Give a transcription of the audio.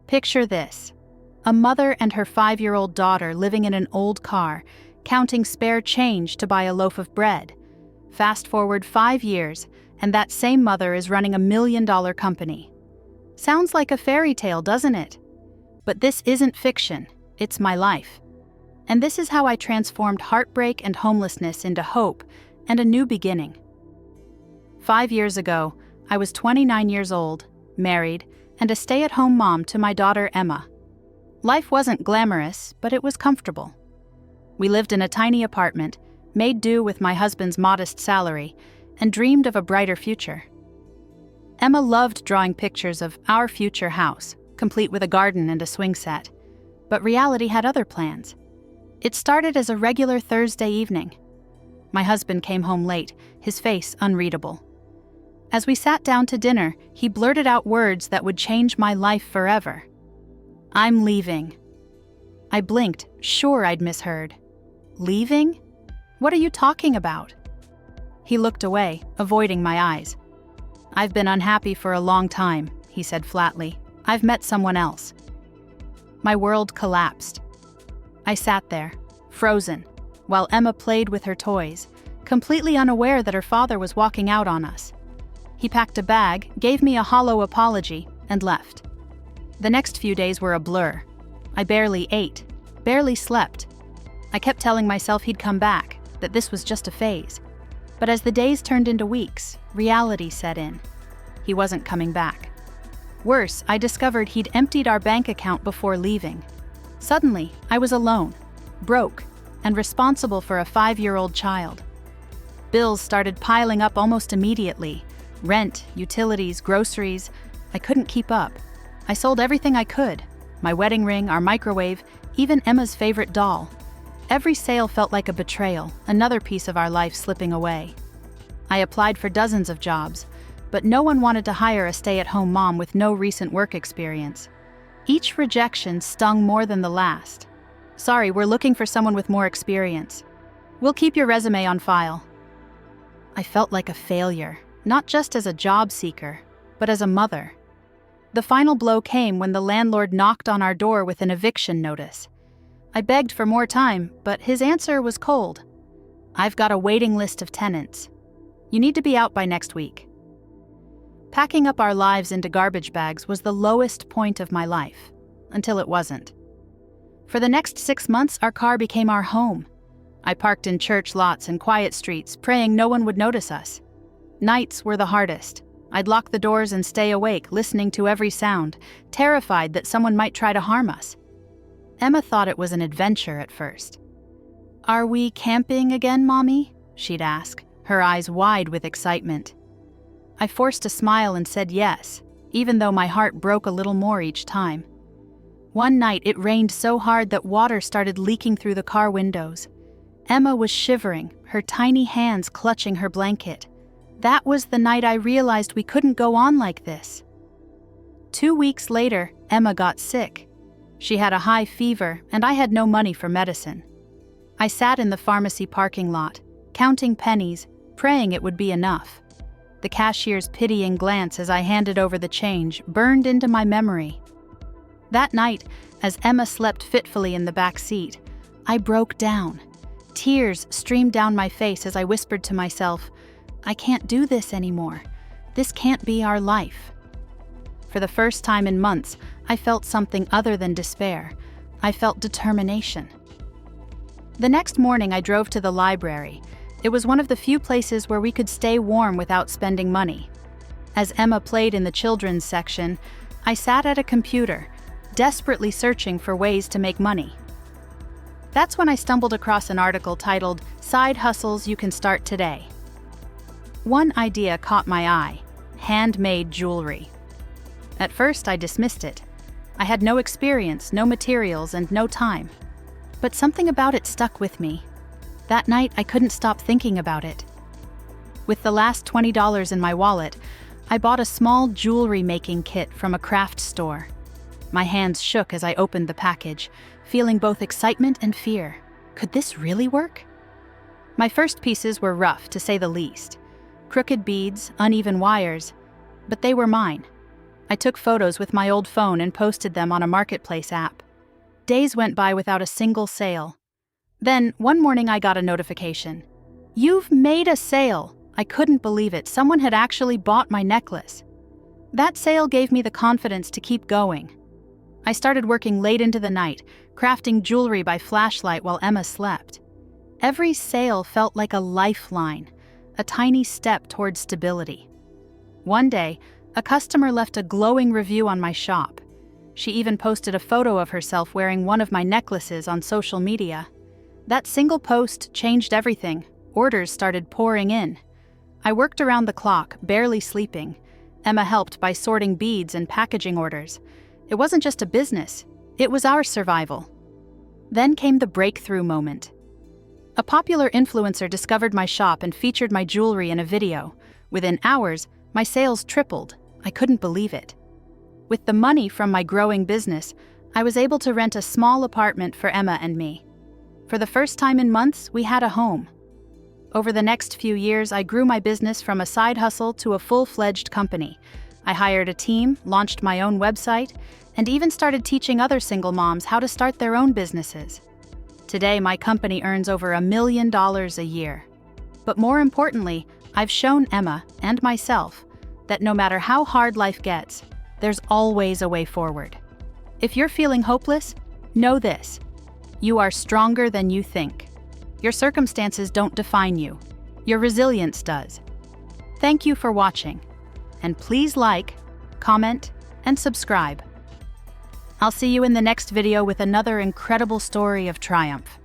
Picture this: a mother and her 5-year-old daughter living in an old car, counting spare change to buy a loaf of bread. Fast forward 5 years, and that same mother is running a $1 million company. Sounds like a fairy tale, doesn't it? But this isn't fiction, it's my life. And this is how I transformed heartbreak and homelessness into hope and a new beginning. 5 years ago, I was 29 years old, married, and a stay-at-home mom to my daughter Emma. Life wasn't glamorous, but it was comfortable. We lived in a tiny apartment, made do with my husband's modest salary, and dreamed of a brighter future. Emma loved drawing pictures of our future house, complete with a garden and a swing set. But reality had other plans. It started as a regular Thursday evening. My husband came home late, his face unreadable. As we sat down to dinner, he blurted out words that would change my life forever. "I'm leaving." I blinked, sure I'd misheard. Leaving? What are you talking about? He looked away, avoiding my eyes. "I've been unhappy for a long time," he said flatly. "I've met someone else." My world collapsed. I sat there, frozen, while Emma played with her toys, completely unaware that her father was walking out on us. He packed a bag, gave me a hollow apology, and left. The next few days were a blur. I barely ate, barely slept. I kept telling myself he'd come back, that this was just a phase. But as the days turned into weeks, reality set in. He wasn't coming back. Worse, I discovered he'd emptied our bank account before leaving. Suddenly, I was alone, broke, and responsible for a 5-year-old child. Bills started piling up almost immediately. Rent, utilities, groceries. I couldn't keep up. I sold everything I could. My wedding ring, our microwave, even Emma's favorite doll. Every sale felt like a betrayal, another piece of our life slipping away. I applied for dozens of jobs, but no one wanted to hire a stay-at-home mom with no recent work experience. Each rejection stung more than the last. "Sorry, we're looking for someone with more experience. We'll keep your resume on file." I felt like a failure, not just as a job seeker, but as a mother. The final blow came when the landlord knocked on our door with an eviction notice. I begged for more time, but his answer was cold. "I've got a waiting list of tenants. You need to be out by next week." Packing up our lives into garbage bags was the lowest point of my life, until it wasn't. For the next 6 months, our car became our home. I parked in church lots and quiet streets, praying no one would notice us. Nights were the hardest. I'd lock the doors and stay awake, listening to every sound, terrified that someone might try to harm us. Emma thought it was an adventure at first. "Are we camping again, Mommy?" she'd ask, her eyes wide with excitement. I forced a smile and said yes, even though my heart broke a little more each time. One night it rained so hard that water started leaking through the car windows. Emma was shivering, her tiny hands clutching her blanket. That was the night I realized we couldn't go on like this. 2 weeks later, Emma got sick. She had a high fever, and I had no money for medicine. I sat in the pharmacy parking lot, counting pennies, praying it would be enough. The cashier's pitying glance as I handed over the change burned into my memory. That night, as Emma slept fitfully in the back seat, I broke down. Tears streamed down my face as I whispered to myself, "I can't do this anymore. This can't be our life." For the first time in months, I felt something other than despair. I felt determination. The next morning, I drove to the library. It was one of the few places where we could stay warm without spending money. As Emma played in the children's section, I sat at a computer, desperately searching for ways to make money. That's when I stumbled across an article titled, "Side Hustles You Can Start Today." One idea caught my eye: handmade jewelry. At first, I dismissed it. I had no experience, no materials, and no time. But something about it stuck with me. That night, I couldn't stop thinking about it. With the last $20 in my wallet, I bought a small jewelry-making kit from a craft store. My hands shook as I opened the package, feeling both excitement and fear. Could this really work? My first pieces were rough, to say the least. Crooked beads, uneven wires, but they were mine. I took photos with my old phone and posted them on a marketplace app. Days went by without a single sale. Then, one morning I got a notification. "You've made a sale!" I couldn't believe it. Someone had actually bought my necklace. That sale gave me the confidence to keep going. I started working late into the night, crafting jewelry by flashlight while Emma slept. Every sale felt like a lifeline, a tiny step towards stability. One day, a customer left a glowing review on my shop. She even posted a photo of herself wearing one of my necklaces on social media. That single post changed everything. Orders started pouring in. I worked around the clock, barely sleeping. Emma helped by sorting beads and packaging orders. It wasn't just a business, it was our survival. Then came the breakthrough moment. A popular influencer discovered my shop and featured my jewelry in a video. Within hours, my sales tripled. I couldn't believe it. With the money from my growing business, I was able to rent a small apartment for Emma and me. For the first time in months, we had a home. Over the next few years, I grew my business from a side hustle to a full-fledged company. I hired a team, launched my own website, and even started teaching other single moms how to start their own businesses. Today, my company earns over $1 million a year. But more importantly, I've shown Emma and myself that no matter how hard life gets, there's always a way forward. If you're feeling hopeless, know this: you are stronger than you think. Your circumstances don't define you. Your resilience does. Thank you for watching. And please like, comment, and subscribe. I'll see you in the next video with another incredible story of triumph.